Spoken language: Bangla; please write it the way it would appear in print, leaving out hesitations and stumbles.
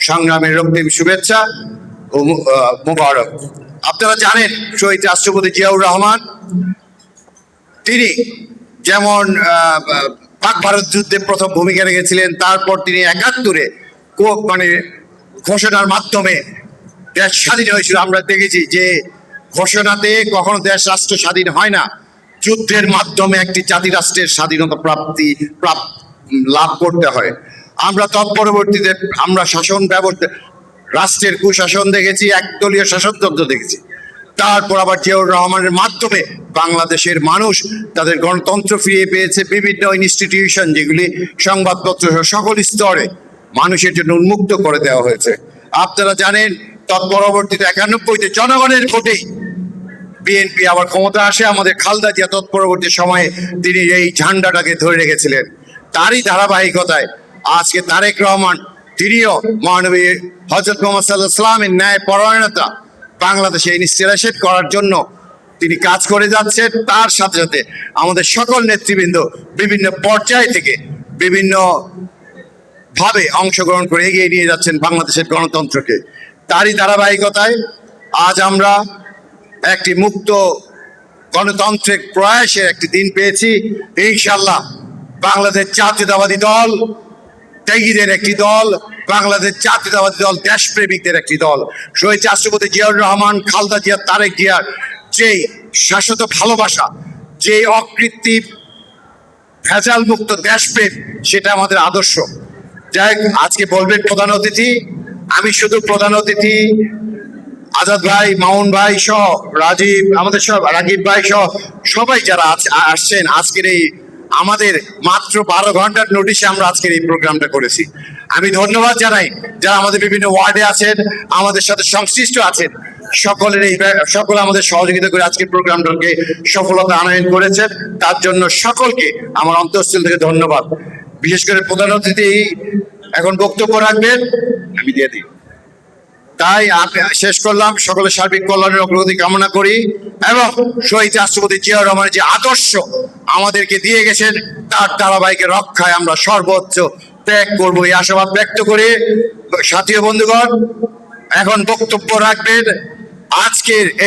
সংগ্রামের রক্তিম শুভেচ্ছা ও মুবারক। আপনারা জানেন শহীদ রাষ্ট্রপতি জিয়াউর রহমান তিনি যেমন পাক ভারত যুদ্ধে প্রথম ভূমিকা রেখেছিলেন, তারপর তিনি ৭১-এ মানে ঘোষণার মাধ্যমে দেশ স্বাধীন হয়েছিল। আমরা দেখেছি যে ঘোষণাতে কখনো দেশ রাষ্ট্র স্বাধীন হয় না, যুদ্ধের মাধ্যমে একটি জাতি রাষ্ট্রের স্বাধীনতা লাভ করতে হয়। আমরা তৎপরবর্তীতে আমরা শাসন ব্যবস্থা, রাষ্ট্রের কুশাসন দেখেছি, একদলীয় শাসনতন্ত্র দেখেছি। তারপর আবার জিয়াউর রহমানের মাধ্যমে বাংলাদেশের মানুষ তাদের গণতন্ত্র ফিরিয়ে পেয়েছে। বিভিন্ন ইনস্টিটিউশন যেগুলি সংবাদপত্র সকল স্তরে মানুষের জন্য উন্মুক্ত করে দেওয়া হয়েছে। আপনারা জানেন তৎপরবর্তীতে ৯১-তে জনগণের ভোটেই বিএনপি আবার ক্ষমতা আসে। আমাদের খালেদা জিয়া তৎপরবর্তী সময়ে তিনি এই ঝান্ডাটাকে ধরে রেখেছিলেন। তারই ধারাবাহিকতায় আজকে তারেক রহমান তিনিও মহানবী হযরত মুহাম্মদ সাল্লাল্লাহু আলাইহি ওয়াসাল্লামের ন্যায় পরায়ণতা বাংলাদেশে ইনস্টিটিউশন করার জন্য তিনি কাজ করে যাচ্ছেন। তার সাথে সাথে আমাদের সকল নেতৃবৃন্দ বিভিন্ন পর্যায় থেকে বিভিন্ন ভাবে অংশগ্রহণ করে এগিয়ে নিয়ে যাচ্ছেন বাংলাদেশের গণতন্ত্রকে। তারই ধারাবাহিকতায় আজ আমরা একটি মুক্ত গণতন্ত্রের প্রয়াসের একটি দিন পেয়েছি। ইনশাআল্লাহ বাংলাদেশ জাতীয়তাবাদী দল ত্যাগীদের একটি দল, বাংলাদেশ জাতীয়তাবাদী দল দেশপ্রেমিকদের একটি দল। শহীদ রাষ্ট্রপতি জিয়াউর রহমান, খালেদা জিয়া, তারেক জিয়ার যেই শাশ্বত ভালোবাসা, যে অকৃত্রিম ভেজাল মুক্ত দেশপ্রেম, সেটা আমাদের আদর্শ। যাই আজকে বলবেন প্রধান অতিথি, আমি শুধু প্রধান অতিথি আজাদ ভাই, মামুন ভাই সহ রাজীব, আমাদের সব রাজীব ভাই সহ সবাই যারা আসছেন আজকের এই আমাদের মাত্র ১২ ঘন্টার নোটিশে আমরা আজকের এই প্রোগ্রামটা করেছি। আমি ধন্যবাদ জানাই যারা আমাদের বিভিন্ন ওয়ার্ডে আছেন, আমাদের সাথে সংশ্লিষ্ট আছেন, সকলে আমাদের সহযোগিতা করে আজকের প্রোগ্রামটাকে সফলতা আনয়ন করেছেন। তার জন্য সকলকে আমার অন্তঃস্থল থেকে ধন্যবাদ। বিশেষ করে প্রধান অতিথি এখন বক্তব্য রাখবেন, আমি দিয়ে দিই। তাই শেষ করলাম। সকলের সার্বিক কল্যাণের অগ্রগতি কামনা করি এবং শহীদ রাষ্ট্রপতি জিয়াউর রহমানের যে আদর্শ আমাদেরকে দিয়ে গেছেন তার ধারাবাহিক রক্ষায় আমরা সর্বোচ্চ ত্যাগ করবো, এই আশাবাদ ব্যক্ত করে সাথী বন্ধুগণ এখন বক্তব্য রাখবেন আজকের